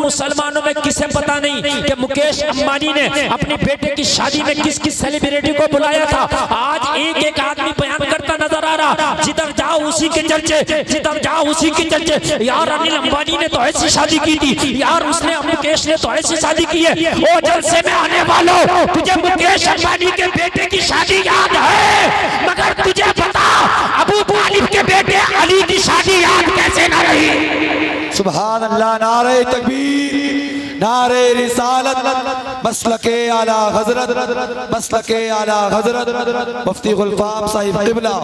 मुसलमानों में किसे पता नहीं कि मुकेश अंबानी ने अपने बेटे की शादी में किस किस सेलिब्रिटी को बुलाया था। आज एक एक आदमी बयान करता नजर आ रहा, जिधर जाओ उसी के चर्चे, जिधर जाओ उसी के चर्चे। यार अनिल अंबानी ने तो ऐसी शादी की थी, यार उसने मुकेश ने तो ऐसी शादी की है। ओ जलसे में आने वालों, तुझे मुकेश अंबानी के बेटे की शादी याद है, मगर तुझे पता अबू तालिब के बेटे अली की शादी याद कैसे न रही। सुभान अल्लाह, नारे तकबीर, नारे रिसालत, मसलके आला हजरत, मसलके आला हजरत मुफ्ती गुलफाम साहिब क़िबला।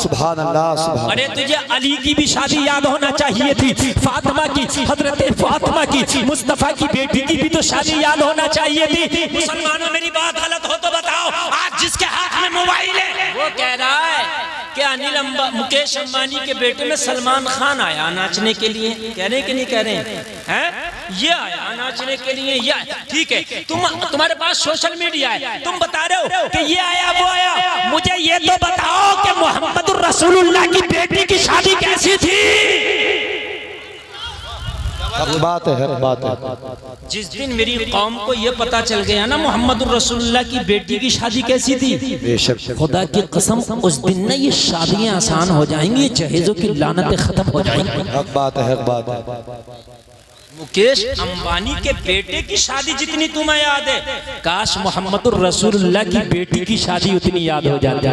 सुभान अल्लाह, सुभान। अरे तुझे अली की भी शादी याद होना चाहिए थी, फातिमा की, हजरत फातिमा की, मुस्तफा की बेटी की भी तो शादी याद होना चाहिए थी। मुसलमानों मेरी बात गलत हो तो बताओ। आज जिसके हाथ में मोबाइल है वो कह रहा है कि मुकेश अंबानी के बेटे में सलमान खान आया नाचने के लिए। कह रहे कि नहीं कह रहे हैं? ये आया नाचने के लिए, ये ठीक है। तुम्हारे पास सोशल मीडिया है, तुम बता रहे हो कि ये आया वो आया। मुझे ये तो बताओ कि मोहम्मद रसूलुल्लाह की बेटी की शादी कैसी थी? बात है, बात है। जिस दिन मेरी कौम को ये पता चल गया ना मोहम्मद रसूलुल्लाह की बेटी की शादी कैसी थी, खुदा की कसम उस दिन ना ये शादियां आसान हो जाएंगी, जहेजों की लानतें खत्म हो जाएंगी। हक बात है, हक बात है। मुकेश अंबानी के बेटे की शादी जितनी तुम्हें याद है, काश मोहम्मद रसूलुल्लाह की बेटी की शादी उतनी याद हो जाती।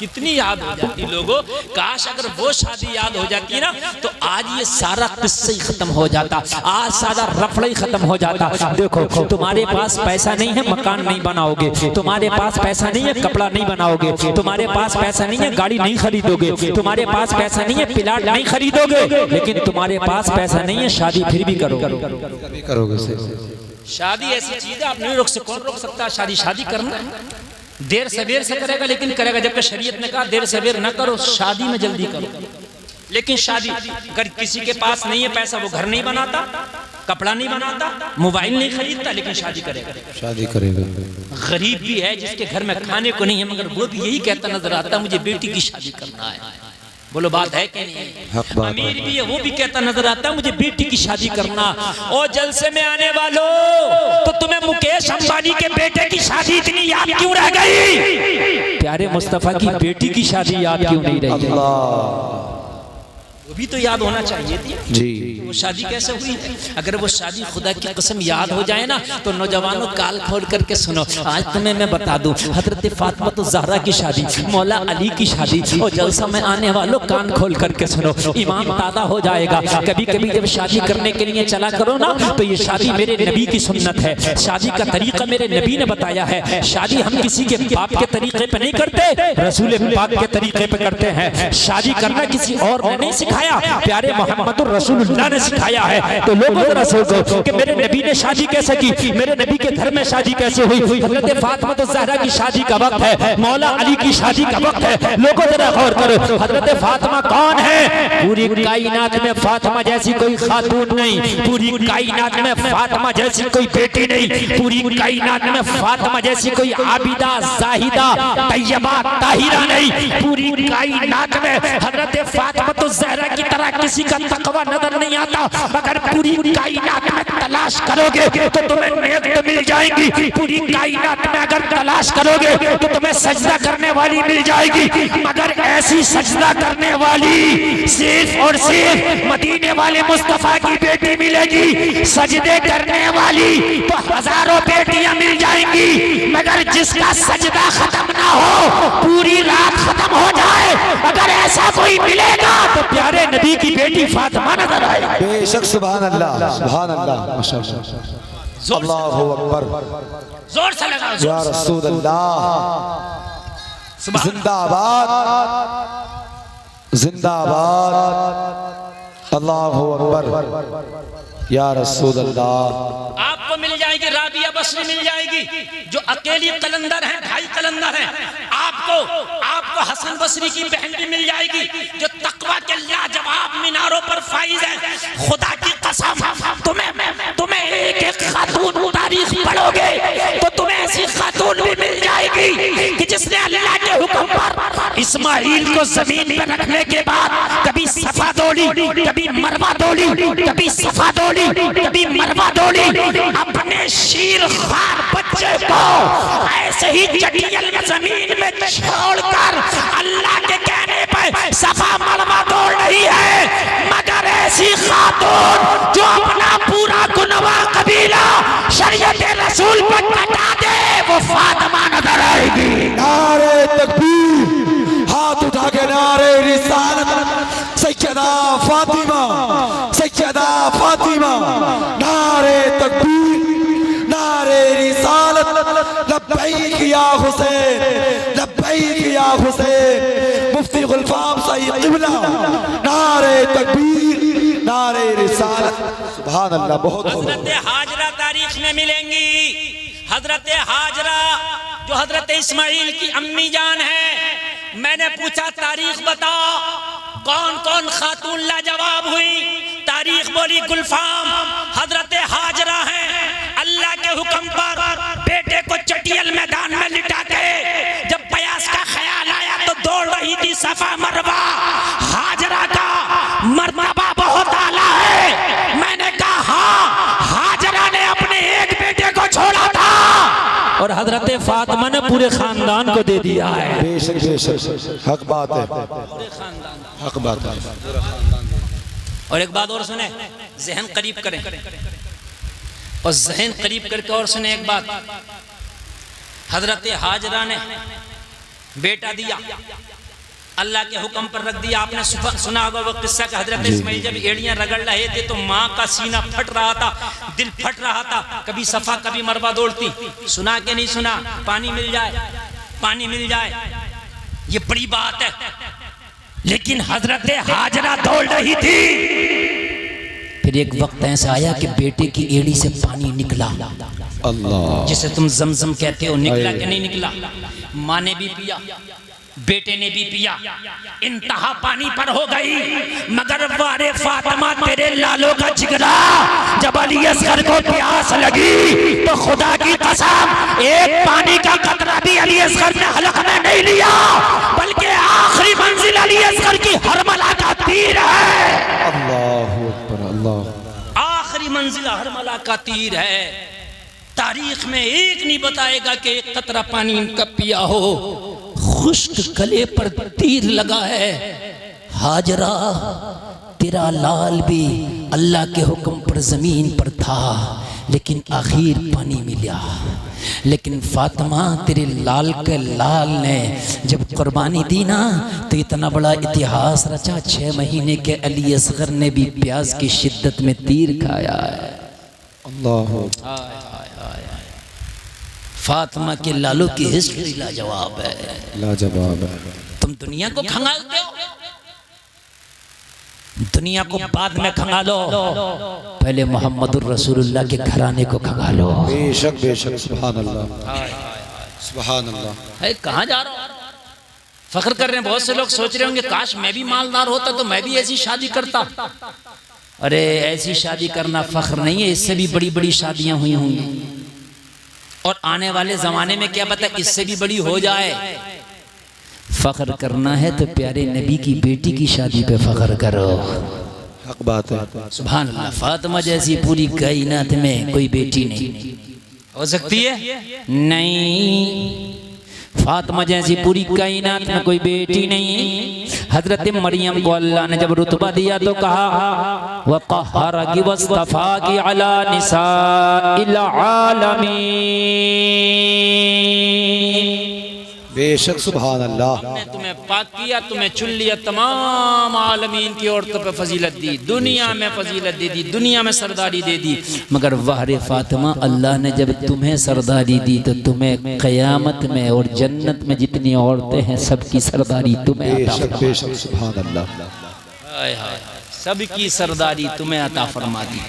कितनी याद हो जाती लोगों। काश अगर वो शादी याद हो जाती ना तो आज ये सारा किस्सा ही खत्म हो जाता, आज सारा रफड़ा ही खत्म हो जाता। देखो तुम्हारे पास पैसा नहीं है, मकान नहीं बनाओगे, तुम्हारे पास पैसा नहीं है, कपड़ा नहीं बनाओगे, तुम्हारे पास पैसा नहीं है, गाड़ी नहीं खरीदोगे, तुम्हारे पास पैसा नहीं है, प्लाट नहीं खरीदोगे, लेकिन तुम्हारे पास पैसा नहीं है, शादी फिर भी करोगे। शादी ऐसी चीज है आप नहीं रोक सकते। कौन रोक सकता है शादी? शादी करना देर सवेर से करेगा, लेकिन करेगा। जबकि शरीयत ने कहा देर सवेर न करो, शादी में जल्दी करो। लेकिन शादी अगर किसी के पास नहीं है पैसा, वो घर नहीं बनाता, कपड़ा नहीं बनाता, मोबाइल नहीं खरीदता, लेकिन शादी करेगा। शादी करेगा। गरीब भी है जिसके घर में खाने को नहीं है, मगर वो भी यही कहता नजर आता मुझे बेटी की शादी करना है। बोलो बात है कि नहीं? अमीर भी है, वो भी कहता नजर आता मुझे बेटी की शादी करना। और जलसे में आने वालों, तो तुम्हें मुकेश अंबानी के बेटे की शादी इतनी याद क्यों रह गई? प्यारे मुस्तफा की बेटी की शादी याद क्यों नहीं रही? वो भी तो याद होना चाहिए थी जी। वो शादी कैसे हुई? अगर वो शादी खुदा की कसम याद हो जाए ना तो नौजवानों काल खोल करके सुनो। आज तुम्हें मैं बता दूं, हजरत फातिमा तो ज़हरा की शादी, मौला अली की शादी, और जलसा में आने वालों कान खोल करके सुनो, ईमान ताज़ा हो जाएगा। कभी कभी जब शादी करने के लिए चला करो ना तो ये शादी मेरे नबी की सुन्नत है, शादी का तरीका मेरे नबी ने बताया है। शादी हम किसी के बाप के तरीके पे नहीं करते, रसूल पाक के तरीके पे करते हैं। शादी करना किसी और ने नहीं सिखाया, प्यारे मोहम्मद रसूलुल्लाह ने सिखाया है। तो लोगों जरा सोचो कि मेरे नबी ने शादी कैसे की, मेरे नबी के घर में शादी कैसे हुई। हजरत फातिमा तो ज़हरा की शादी का वक्त है, मौला अली की शादी का वक्त है। लोगों जरा गौर करो, हजरत फातिमा कौन है? पूरी कायनात में फातिमा जैसी कोई खातून नहीं, पूरी कायनात में फातिमा जैसी कोई बेटी नहीं, पूरी कायनात में फातिमा जैसी कोई आबिदा, जाहिदा, तैयबा, ताहिरा नहीं। पूरी कायनात में हजरत फातिमा तो ज़हरा की तरह किसी का तकवा नजर नहीं आता, मगर पूरी कायनात में तलाश करोगे तो तुम्हें नेक तो मिल जाएंगी। पूरी कायनात में अगर तलाश करोगे तो तुम्हें सजदा करने वाली मिल जाएगी, मगर ऐसी सजदा करने वाली सिर्फ और सिर्फ मदीने वाले मुस्तफा की बेटी मिलेगी। सजदे करने वाली तो हजारों बेटियां मिल जाएंगी, मगर जिसका सजदा खत्म ना हो, पूरी रात खत्म हो जाए, अगर ऐसा कोई मिलेगा तो प्यारे नबी की बेटी फातिमा नजर आए। बेशक। सुभान अल्लाह, सुभान अल्लाह, माशाअल्लाह, अल्लाहु अकबर। जोर से लगाओ या रसूल अल्लाह, जिंदाबाद, जिंदाबाद, अल्लाहु अकबर, या रसूल अल्लाह। आपको मिल जाएगी राबिया बसरी मिल जाएगी, जो अकेली कलंदर है, ढाई कलंदर है। आपको हसन बसरी की बहन भी मिल जाएगी, जो तकवा के लाजवाब मीनारों पर फाइज है। खुदा की कसम, तुम्हें एक एक खातून तारीख पढ़ोगे तो तुम्हें ऐसी खातून भी मिल जाएगी कि जिसने अल्लाह के हुक्म पर इस्माइल को जमीन पर रखने के बाद कभी सफा दौड़ी, कभी मरवा दौड़ी, कभी सफा दौड़ी, कभी मरवा दौड़ी। अपने शीर खार बच्चे को ऐसे ही चटियल जमीन में छोड़कर अल्लाह के कहने पर सफा मरवा दौड़ रही है। मगर ऐसी खातून जो अपना पूरा गुनवा कबीला शरीयत रसूल पर कटा दे, वो फातिमा नजर आएगी। नारे तकबीर, हाथ उठा के नारे रिसालत, सैयदा फातिमा, सैयदा फातिमा। नारे तकबीर, नारे रिसालत, लब्बैक या हुसैन, लब्बैक या हुसैन। मुफ्ती गुलफाम सईद क़िबला, नारे तकबीर, नारे रिसालत। सुभान अल्लाह। बहुत हजरत हाजरा तारीख में मिलेंगी। हजरत हाजरा जो हजरत इस्माइल की अम्मी जान है। मैंने पूछा तारीख बताओ कौन कौन खातून लाजवाब हुई। तारीख बोली गुलफाम हजरत हाजरा हैं। अल्लाह के हुक्म पर बेटे को चटियल मैदान में लिटा के जब प्रयास का ख्याल आया तो दौड़ रही थी सफा मरवा। हाजरा का मर्तबा बहुत आला है। मैंने कहा हाँ, हाजरा ने अपने एक बेटे को छोड़ा था और हजरत फातिमा ने पूरे खानदान को दे दिया है। बेशक बेशक, हक बात है, हक बात है। और एक बात और सुने, जहन करीब करें और जहन करीब करके और सुने एक बात। हजरत हाजरा ने बेटा दिया, अल्लाह के हुक्म पर रख दिया। आपने सुना होगा वो किस्सा कि हजरत इस्माइल जब एड़ियां रगड़ रहे थे तो माँ का सीना फट रहा था, दिल फट रहा था। कभी सफा कभी मरवा दौड़ती। सुना के नहीं सुना? पानी मिल जाए, पानी मिल जाए, ये बड़ी बात है। लेकिन हजरत हाजरा दौड़ रही थी। फिर एक वक्त ऐसा आया कि बेटे की एड़ी से पानी निकला, अल्लाह, जिसे तुम जमजम कहते हो। निकला कि नहीं निकला? माँ ने भी पिया, बेटे ने भी पिया, इंतहा पानी पर हो गई। मगर वारे फातिमा तेरे लालों का जिगरा, जब अली असगर को प्यास लगी तो खुदा की कसम एक पानी का कतरा भी अली असगर ने हलक में नहीं लिया, बल्कि आखिरी मंजिल अली असगर की हरमला का तीर है। अल्लाहु अकबर, अल्लाह। आखिरी मंजिल हरमला का तीर है। तारीख में एक नहीं बताएगा कि एक कतरा पानी इनका पिया हो। खुश्क गले पर तीर लगा है। हाजरा तेरा लाल भी अल्लाह के हुक्म पर जमीन पर था, लेकिन आखिर पानी मिला। लेकिन फातिमा तेरे लाल के लाल ने जब कुर्बानी दी ना तो इतना बड़ा इतिहास रचा। 6 महीने के अली असगर ने भी प्यास की शिद्दत में तीर खाया है। अल्लाह, फातिमा के लालों की हिस्ट्री लाजवाब है, लाजवाब है। तुम दुनिया को खंगालते हो, दुनिया को बाद में खंगालो, पहले मोहम्मदुर रसूलुल्लाह के घराने को खंगालो। बेशक बेशक, सुभान अल्लाह, सुभान अल्लाह। है कहाँ जा रहे हो? फख्र कर रहे हैं। बहुत से लोग सोच रहे होंगे काश मैं भी मालदार होता तो मैं भी ऐसी शादी करता। अरे ऐसी शादी करना फख्र नहीं है, इससे भी बड़ी बड़ी शादियां हुई होंगी और आने वाले जमाने में क्या पता इससे भी बड़ी हो जाए। फख्र करना है तो प्यारे नबी की बेटी की शादी पे फख्र करो। हक बात है। सुभान अल्लाह। फातिमा जैसी पूरी कायनात में कोई बेटी नहीं हो सकती है, नहीं। फातिमा जैसी पूरी कायनात में कोई बेटी नहीं। हजरत मरियम को अल्लाह ने जब रुतबा दिया तो कहा वक़हरकी वस्तफ़ाकी अला निसाइल आलमीन। बेशक, सुभान अल्लाह। हमने तुम्हें पाक किया, तुम्हें चुन लिया, तमाम आलमीन की औरतों पे फजीलत दी, दुनिया में फजीलत दे दी, दुनिया में सरदारी दे दी। मगर वाहरे फातिमा, अल्लाह ने जब तुम्हें सरदारी दी तो तुम्हें क़यामत में और जन्नत में जितनी औरतें हैं सबकी सरदारी तुम्हें अता बेशक बेशक, सुभान अल्लाह। हाय हाय, सबकी सरदारी तुम्हें अता फरमा दी।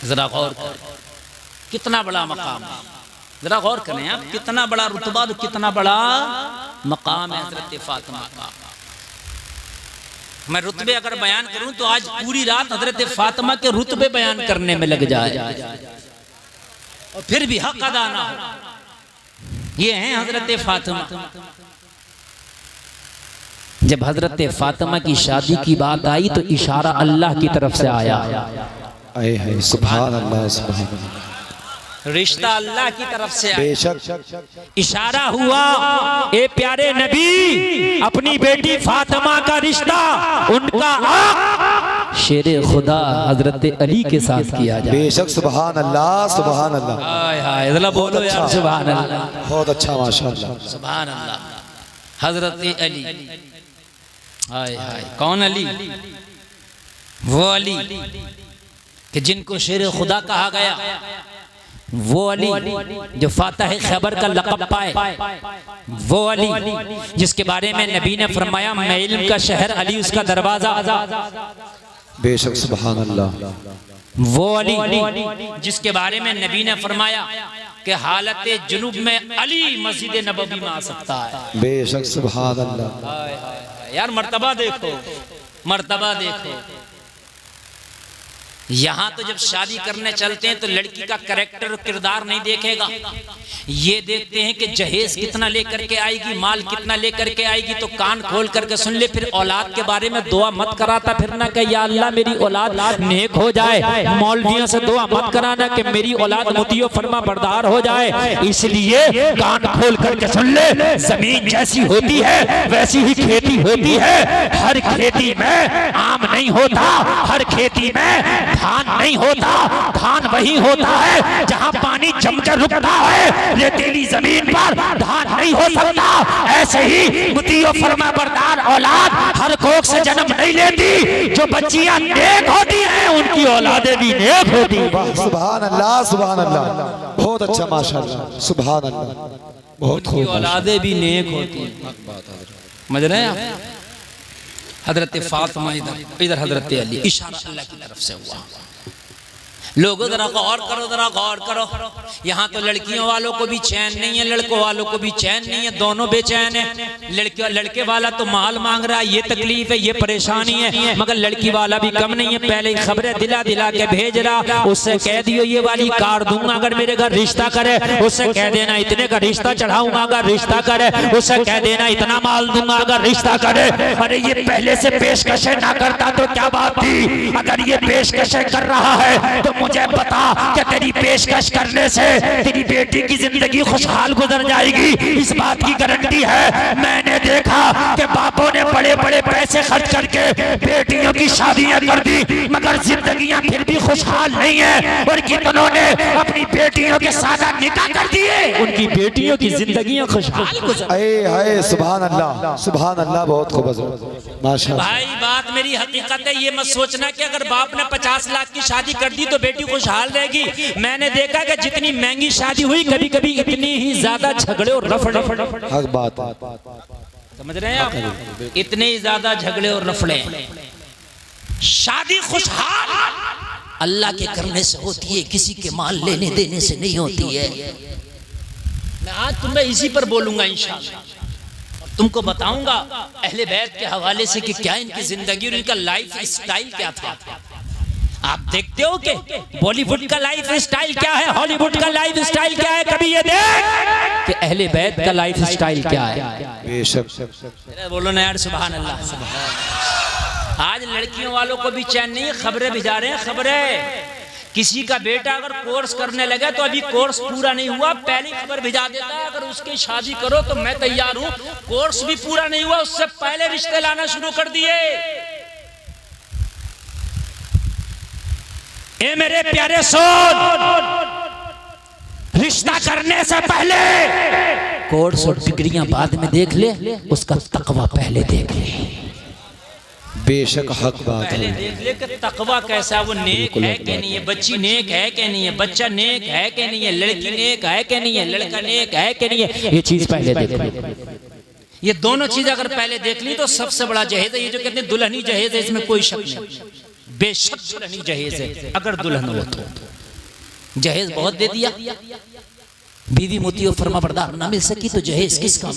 जरा गौर कर, कितना बड़ा मकाम है। जरा गौर करें आप, कितना बड़ा रुतबा, कितना बड़ा मकाम है हजरत फातिमा का। मैं रुतबे अगर बयान करूं तो आज पूरी रात हजरत फातिमा के रुतबे बयान करने में लग जाए और फिर भी हक अदा ना हो। ये हैं हजरत फातिमा। जब हजरत फातिमा की शादी की बात आई तो इशारा अल्लाह की तरफ से आया। आए है सुभान अल्लाह सुभान अल्लाह। रिश्ता अल्लाह की तरफ से आया। बेशक इशारा हुआ, ए प्यारे नबी, अपनी बेटी फातिमा का रिश्ता उनका शेरे खुदा हजरत अली के साथ किया जाए। बेशक सुभान अल्लाह सुभान अल्लाह। हाय हाय जरा बोलो यार सुभान अल्लाह। बहुत अच्छा माशाअल्लाह सुभान अल्लाह। हजरत अली, हाय हाय कौन अली? वो अली कि जिनको शेर खुदा कहा गया, वो अली जो फातह खैबर का लक़ब पाए, वो अली जिसके बारे में नबी ने फरमाया मैं इल्म का शहर, अली उसका दरवाजा। बेशक सुभान अल्लाह। वो अली जिसके बारे में नबी ने फरमाया कि हालत जुनूब में अली मस्जिद नबवी में आ सकता है। बेशक सुभान अल्लाह। यार मर्तबा देखो, मर्तबा देखो। यहाँ तो जब शादी करने चलते हैं तो लड़की का कैरेक्टर किरदार नहीं देखेगा, ये देखते हैं कि जहेज कितना लेकर के आएगी, माल कितना लेकर के आएगी। तो कान खोल करके सुन ले। फिर औलाद के बारे में दुआ मत कराता फिरना कि या अल्लाह मेरी औलाद नेक हो जाए। मौलवियों से दुआ मत कराना कि मेरी औलाद मुतियो फरमा बरदार हो जाए। इसलिए कान खोल करके सुन ले, जमीन जैसी होती है वैसी ही खेती होती है। हर खेती में आम नहीं होता, हर खेती में धान नहीं होता। धान वही होता है जहां पानी जमकर रुकता है। रेतीली जमीन पर धान नहीं हो सकता। ऐसे ही मुतियो फरमा बरदार औलाद हर कोख से जन्म नहीं लेती। जो बच्चियां नेक होती हैं उनकी औलादें भी नेक होती हैं। सुभान अल्लाह सुभान अल्लाह। बहुत अच्छा माशाअल्लाह सुभान अल्लाह। बहुत खूब, औलादें भी नेक होती हैं। समझ रहे हैं आप? हजरत फातिमा इधर हजरत अली, इशारा अल्लाह की तरफ से हुआ। लोगों जरा गौर करो, जरा गौर करो। यहाँ तो लड़कियों वालों को भी चैन नहीं है, लड़कों वालों को भी चैन नहीं है, दोनों बेचैन है। लड़के वाला तो माल मांग रहा है, ये तकलीफ है, ये परेशानी है, मगर लड़की वाला भी कम नहीं है। पहले खबरें दिला दिला के भेज रहा। उससे कह दियो ये वाली कार दूंगा अगर मेरे घर रिश्ता करे। उससे कह देना इतने का रिश्ता चढ़ाऊंगा अगर रिश्ता करे। उससे कह देना इतना माल दूंगा अगर रिश्ता करे। अरे ये पहले से पेशकशें ना करता तो क्या बात थी? अगर ये पेशकशें कर रहा है तो मुझे बता कि तेरी पेशकश करने से तेरी बेटी की जिंदगी खुशहाल गुजर जाएगी। इस बात की गारंटी है। मैंने देखा कि बापों ने बड़े बड़े पैसे खर्च करके बेटियों की शादियां कर दी, मगर जिंदगियां फिर भी खुशहाल नहीं है। और कितनों ने अपनी बेटियों के सादा निकाह कर दिए, उनकी बेटियों की जिंदगियां खुशहाल गुजर। सुभान अल्लाह सुभान अल्लाह। बहुत खूब माशाअल्लाह। भाई बात मेरी हकीकत है। ये मत सोचना कि अगर बाप ने 50 लाख की शादी कर दी तो बेटी खुशहाल रहेगी। मैंने देखा कि जितनी महंगी शादी हुई कभी कभी इतनी ही ज्यादा झगड़े और रफड़े। हक बात है। समझ रहे हैं आप? इतने ही ज्यादा झगड़े और रफड़े। शादी खुशहाल अल्लाह के करने से होती है, किसी के माल लेने देने से नहीं होती है। मैं आज तुम्हें इसी पर बोलूंगा इंशाअल्लाह। तुमको बताऊंगा अहले बैत के हवाले से कि क्या इनकी जिंदगी और इनका लाइफ स्टाइल क्या था। आप देखते हो कि बॉलीवुड का लाइफ स्टाइल क्या है, हॉलीवुड का लाइफ स्टाइल क्या है? कभी ये देख कि अहले बैत का लाइफ स्टाइल क्या है। बेशक बोलो ना यार सुभान अल्लाह। आज लड़कियों वालों को भी चैन नहीं है, खबरें भिजा रहे हैं। खबरें किसी का बेटा अगर कोर्स करने लगे तो अभी कोर्स पूरा नहीं हुआ, पहले खबर भिजा देता है अगर उसकी शादी करो तो मैं तैयार हूं। कोर्स भी पूरा नहीं हुआ, उससे पहले रिश्ते लाना शुरू कर दिए। ए मेरे प्यारे सोन, रिश्ता करने से पहले कोर्स और डिग्रियां बाद में देख ले, उसका तकवा पहले देख ले। बेशक हक बात पहले देख ले कि तकवा कैसा, वो नेक है कि नहीं है, बच्ची नेक है कि नहीं है, बच्चा नेक है कि नहीं है, लड़की नेक है कि नहीं है, लड़का नेक है कि नहीं है। ये चीज पहले देख ले। ये दोनों चीज अगर पहले देख ली तो सबसे बड़ा जहेज है। ये जो कहते हैं दुल्हनी जहेज है, इसमें कोई शक नहीं। बेशक दुल्हनी जहेज है। अगर दुल्हन हो तो जहेज बहुत दे दिया, बीवी मोतियों फरमा बरदार ना मिल सकी तो जहेज किस काम?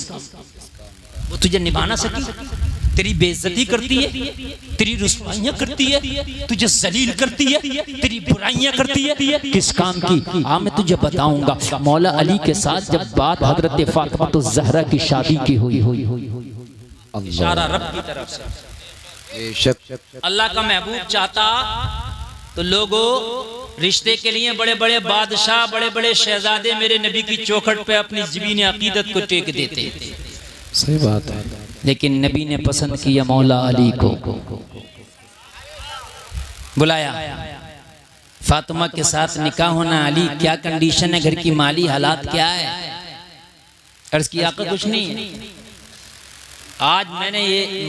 वो तुझे निभा ना सकी, तेरी बेइज्जती करती है, तेरी रुसवाइयां करती है, तुझे जलील करती है, तेरी बुराइयां करती है, किस काम की? हाँ मैं तुझे बताऊंगा। मौला अली के साथ जब बात हजरत फातिमा तो ज़हरा की शादी की हुई, इशारा रब की तरफ से। अल्लाह का महबूब चाहता तो लोगों रिश्ते के लिए बड़े बड़े बादशाह, बड़े बड़े शहजादे मेरे नबी की चौखट पे अपनी ज़मीन अकीदत को टेक देते। सही बात है। लेकिन नबी ने पसंद किया मौला अली को, बुलाया। फातिमा के साथ निकाह होना, अली क्या कंडीशन है, घर की माली हालात क्या है? अर्ज किया आका कुछ नहीं। आज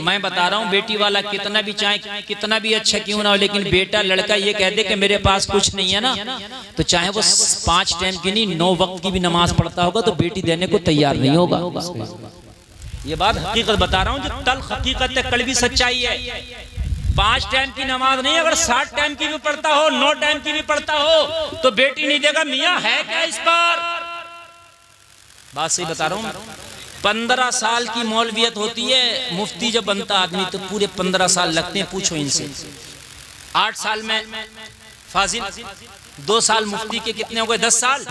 मैं बता रहा हूँ, बेटी वाला कितना भी चाहे कितना भी अच्छा क्यों ना हो, लेकिन बेटा लड़का ये कह दे कि मेरे पास कुछ नहीं है ना, तो चाहे वो 5 टाइम की नहीं 9 वक्त की भी नमाज पढ़ता होगा तो बेटी देने को तैयार नहीं होगा। ये बात हकीकत बता रहा हूँ, जो तल्ख हकीकत है, कड़वी सच्चाई है। 5 टाइम की नमाज नहीं, अगर 7 टाइम की भी पढ़ता हो, 9 टाइम की भी पढ़ता हो तो बेटी नहीं देगा। मियाँ है क्या इस पर? बात सही बता रहा हूँ। 15 साल की मौलवियत होती है। मुफ्ती जब बनता आदमी तो पूरे 15 साल लगते हैं, पूछो इनसे। 8 साल में फाजिल, 2 साल मुफ्ती के कितने हो गए? 10 साल,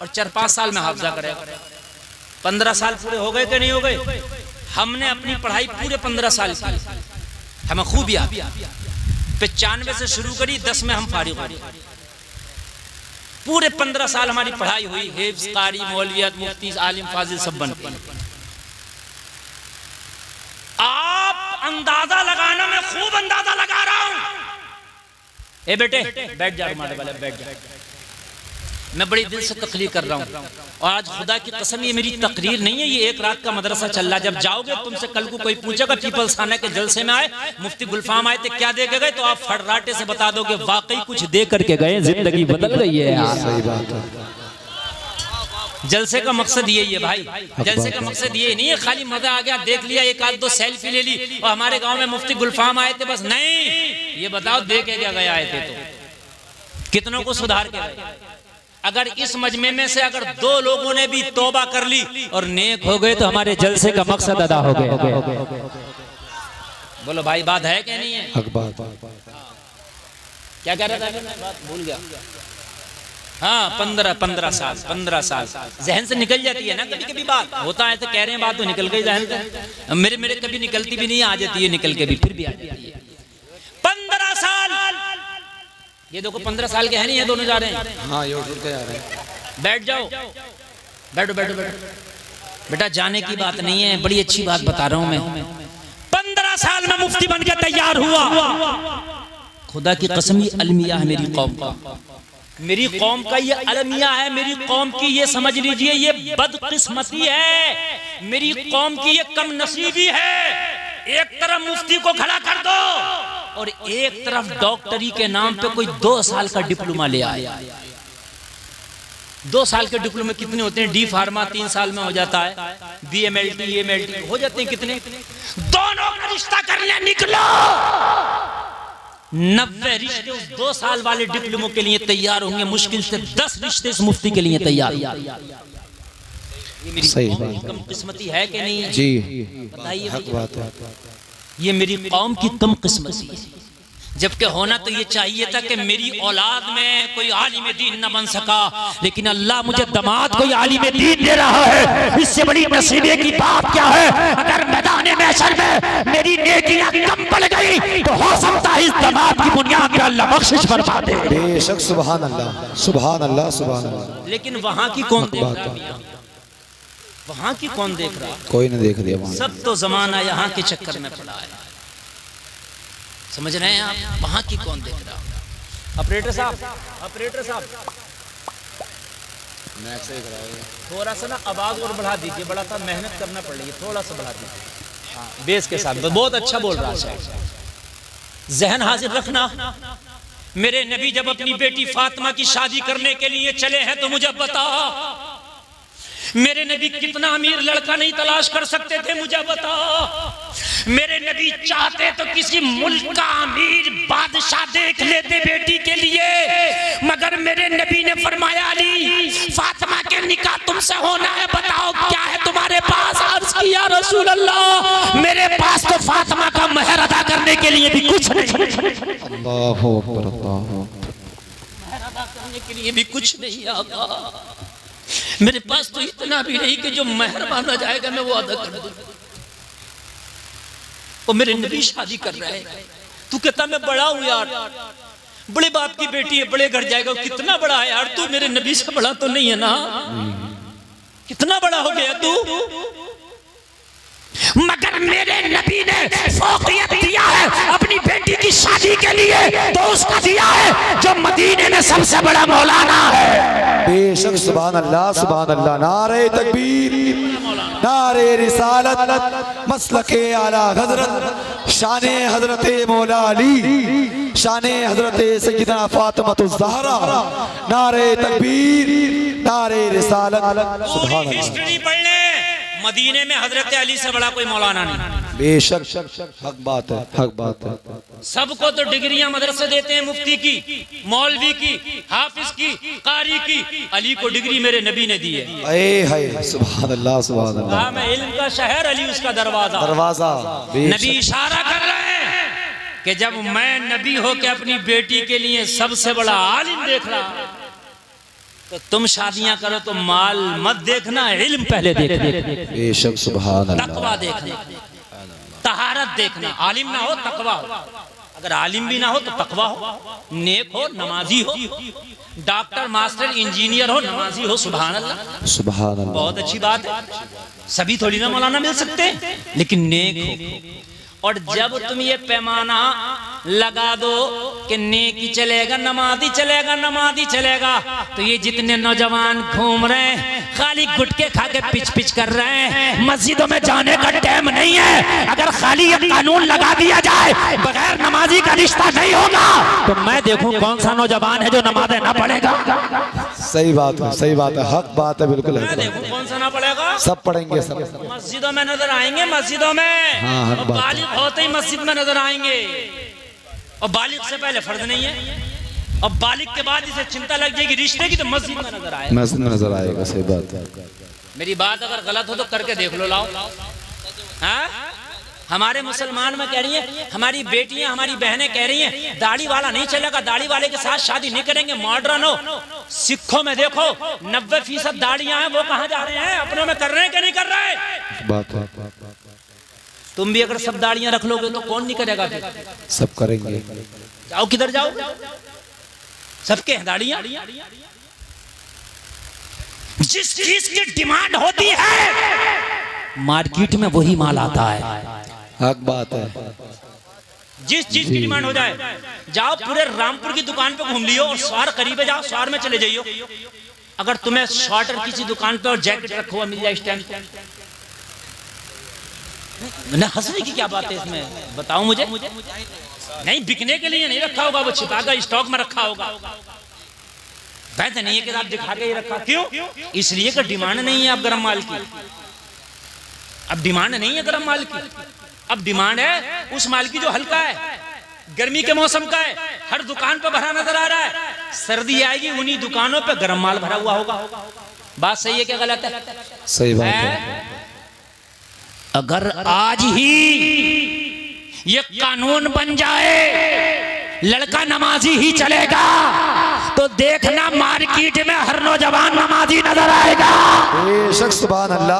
और 4-5 साल में हाफजा करेगा। 15 साल पूरे हो गए कि नहीं हो गए? हमने अपनी पढ़ाई पूरे 15 साल की, हमें खूब याद। 95 से शुरू करी, 10 में हम फारिग हो गए। पूरे 15 साल हमारी पढ़ाई हुई, हिफ्ज़, कारी, मौलवियत, मुफ्ती, आलिम, फाजिल सब बन गए। आप अंदाजा लगाना, मैं खूब अंदाजा लगा रहा हूं। ए बेटे बैठ जा, हमारे वाले बैठ जा। मैं बड़ी दिल से तकरीर कर रहा हूँ, और आज खुदा की कसम ये मेरी तकरीर नहीं है, ये एक रात का मदरसा चल रहा है। जब जाओगे तुमसे कल को कोई पूछेगा पीपल्स खाना के जलसे में आए, मुफ्ती गुलफाम आए थे, क्या दे के गए, तो आप फड़राटे से बता दोगे वाकई कुछ दे करके गए, जिंदगी बदल गई है यार। सही बात है। जलसे का मकसद यही है भाई, जलसे का मकसद ये नहीं है खाली मजा आ गया, देख लिया, 1-2 सेल्फी ले ली और हमारे गांव में मुफ्ती गुलफाम आए थे बस। नहीं, ये बताओ दे के क्या गए आए थे, तो कितनों को सुधार के गए। अगर इस मजमे में से अगर 2 लोगों ने भी तौबा कर ली और नेक हो गए तो हमारे जलसे का मकसद अदा हो गया। बोलो भाई, बात है क्या नहीं है? क्या कह रहा था मैं, बात भूल गया। हाँ, 15 साल जहन से निकल जाती है ना कभी कभी। बात होता है तो कह रहे हैं, बात तो निकल गई जहन से। मेरे कभी निकलती भी नहीं, आ जाती है निकल के भी, फिर भी आ जाती है। 15 साल, ये देखो 15 साल के हैं नहीं, ये दोनों जा रहे हैं। हाँ, ये उठ के आ रहे हैं। बैठ जाओ, बैठो बैठो बैठो बेटा, जाने की बात नहीं है, बड़ी अच्छी बात बता रहा हूं मैं। 15 साल में मुफ्ती बन के तैयार हुआ। खुदा की कसम, ये अलमिया है मेरी कौम का, मेरी कौम का ये अलमिया है, मेरी कौम की ये समझ लीजिए ये बदकिस्मती है, मेरी कौम की ये कम नसीबी है। एक तरफ मुफ्ती को खड़ा कर दो और एक तरफ डॉक्टरी के नाम पे कोई 2 साल का डिप्लोमा ले आया। 2 साल के डिप्लोमा कितने होते हैं? डी फार्मा 3 साल में हो जाता है, BMLT MLT हो जाते हैं कितने? दोनों का रिश्ता करने निकलो। 90 रिश्ते उस 2 साल वाले डिप्लोमो के लिए तैयार होंगे, मुश्किल से 10 रिश्ते इस मुफ्ती के लिए तैयार। ये मेरी कौम की कम किस्मती है कि नहीं है? जी, बताइए हक बात है। ये मेरी कौम की कम किस्मती है। जबकि होना तो ये चाहिए था कि मेरी औलाद में कोई आलिम दीन न बन सका, लेकिन अल्लाह मुझे दामाद कोई आलिम दीन दे रहा है। इससे बड़ी नसीबे की बात क्या है? अगर मैदान महशर में मेरी नेकियां कम पड़ गई तो हो सकता है इस दामाद की बुनियाद पे अल्लाह बख्शिश फरमा दे। बेशक, सुभान अल्लाह, सुभान अल्लाह, सुभान अल्लाह। लेकिन वहाँ की कौन देख रहा? वहाँ की कौन देख रहा? कोई नहीं देख रहा। सब तो जमाना यहाँ के चक्कर में पड़ा है, समझ रहे हैं आप? वहां की कौन देख रहा? ऑपरेटर साहब थोड़ा सा ना आवाज और बढ़ा दीजिए, बड़ा सा मेहनत करना पड़ रही है, थोड़ा सा बढ़ा दीजिए। हाँ, बेस के साथ बहुत अच्छा बोल रहा है। जहन हाजिर रखना, मेरे नबी जब अपनी बेटी फातिमा की शादी करने के लिए चले हैं तो मुझे बताओ, मेरे नबी कितना अमीर लड़का नहीं तलाश कर सकते थे? मुझे बताओ। मेरे नबी चाहते तो किसी मुल्क का अमीर बादशाह देख लेते बेटी के लिए, मगर मेरे नबी ने फरमाया अली, फातिमा के निकाह तुमसे होना है, बताओ क्या है तुम्हारे पास? अर्ज किया रसूल अल्लाह, मेरे पास तो फातिमा का महर अदा करने के लिए भी कुछ नहीं। अल्लाहु अकबर, अल्लाहु अकबर। महर अदा करने के लिए भी कुछ नहीं आका, मेरे पास तो इतना भी नहीं कि जो महर मांगा जाएगा मैं वो अदा कर दूं। और मेरे नबी शादी कर रहे हैं। तू कहता मैं बड़ा हूं यार, बड़े बाप की बेटी है, बड़े घर जाएगा। कितना बड़ा है यार तू, मेरे नबी से बड़ा तो नहीं है ना, कितना बड़ा हो गया तू। मगर मेरे नबी ने फौकियत दिया है अपनी बेटी की शादी के लिए, तो उसका दिया है जो मदीने में सबसे बड़ा मौलाना है। बेशक सुभान अल्लाह सुभान अल्लाह। नारे तकबीर, नारे रिसालत, मसलके आला हजरत, शाने हजरत मौला अली, शाने हजरत सय्यदना फातिमातुज़ ज़हरा। नारे तकबीर, नारे रिसालत, सुभान अल्लाह। हिस्ट्री पढ़ ले, मदीने में हजरत अली से बड़ा कोई मौलाना नहीं। बेशक हक बात है, हक बात है। सबको तो डिग्रियां मदरसे देते हैं, मुफ्ती की, मौलवी की, हाफिज की, कारी की। अली को डिग्री मेरे नबी ने दी है। सुभान अल्लाह सुभान अल्लाह। मैं इल्म का शहर, अली उसका दरवाजा। दरवाजा। नबी इशारा कर रहे हैं कि जब मैं नबी हो के अपनी बेटी के लिए सबसे बड़ा आलिम देख रहा, तो तुम शादियां करो तो माल मत देखना, इल्म पहले देखना। बेशक सुभान अल्लाह। तकवा देखना, तहारत देखना। आलिम ना हो तकवा हो, अगर आलिम भी ना हो तो तकवा हो, नेक हो, नमाजी हो, डॉक्टर मास्टर इंजीनियर हो, नमाजी हो। सुभान अल्लाह सुभान अल्लाह। बहुत अच्छी बात है। सभी थोड़ी ना मौलाना मिल सकते, लेकिन नेक हो। और जब तुम ये पैमाना लगा दो कि नेकी चलेगा, नमाजी चलेगा, नमाजी चलेगा, तो ये जितने नौजवान घूम रहे हैं खाली गुटके खा के पिच पिच कर रहे हैं, मस्जिदों में जाने का टाइम नहीं है। अगर खाली ये कानून लगा दिया जाए बगैर नमाजी का रिश्ता नहीं होगा, तो मैं देखूं कौन सा नौजवान है जो नमाज़ें ना पढ़ेगा। सही बात है, सही बात है, हक बात है, बिल्कुल है। मैं देखूं कौन सा ना पढ़ेगा। सब पढ़ेंगे, सब मस्जिदों में नजर आएंगे, मस्जिदों में। हाँ, हक बात है। बालिग होते ही मस्जिद में नजर आएंगे, और बालिग से पहले फर्ज नहीं है, और बालिग के बाद इसे चिंता लग जाएगी रिश्ते की, तो मस्जिद में नजर आएगा। मस्जिद में नजर आएगा, सही बात है। मेरी बात अगर गलत हो तो करके देख लो, लाओ। हाँ, हमारे मुसलमान में कह रही है, हमारी बेटियां, हमारी बहनें कह रही हैं दाढ़ी वाला नहीं चलेगा, दाढ़ी वाले के साथ शादी नहीं करेंगे, मॉडर्न हो। सिखों में देखो 90% दाढ़ियां हैं, वो कहाँ जा रहे हैं, अपनों में कर रहे हैं कि नहीं कर रहे? बात है। तुम भी अगर सब दाढ़ियां रख लोगे तो कौन नहीं करेगा फिर? सब करेंगे। जाओ, किधर जाओ, सबके हैं दाढ़ियां। जिस चीज की डिमांड होती है मार्केट में वही माल आता है। हक बात है। जिस चीज की डिमांड हो जाए, जाओ पूरे रामपुर की दुकान पे घूम लियो और स्वार करीब है, जाओ स्वार में चले जाइयो। अगर तुम्हें शॉर्टर किसी दुकान पे और जैकेट रखा हुआ मिल जाए स्टैंड, ना हंसने की क्या बात है इसमें, बताओ मुझे। नहीं, बिकने के लिए नहीं रखा होगा, वो छिपाकर स्टॉक में रखा होगा। वैसे नहीं है कि आप दिखा के ही रखा। क्यों? इसलिए कि डिमांड नहीं है अब गरम माल की। अब डिमांड नहीं है गरम माल की, अब डिमांड है उस माल की जो हल्का है, गर्मी के मौसम का है, हर दुकान पे भरा नजर आ रहा है। सर्दी आएगी उन्हीं दुकानों पे गरम माल भरा हुआ होगा। बात सही है क्या गलत है? सही बात है। अगर आज ही ये कानून बन जाए लड़का नमाजी ही चलेगा, तो देखना मार्केट में हर नौजवान नमाजी नजर आएगा। बेशक सुभान अल्लाह।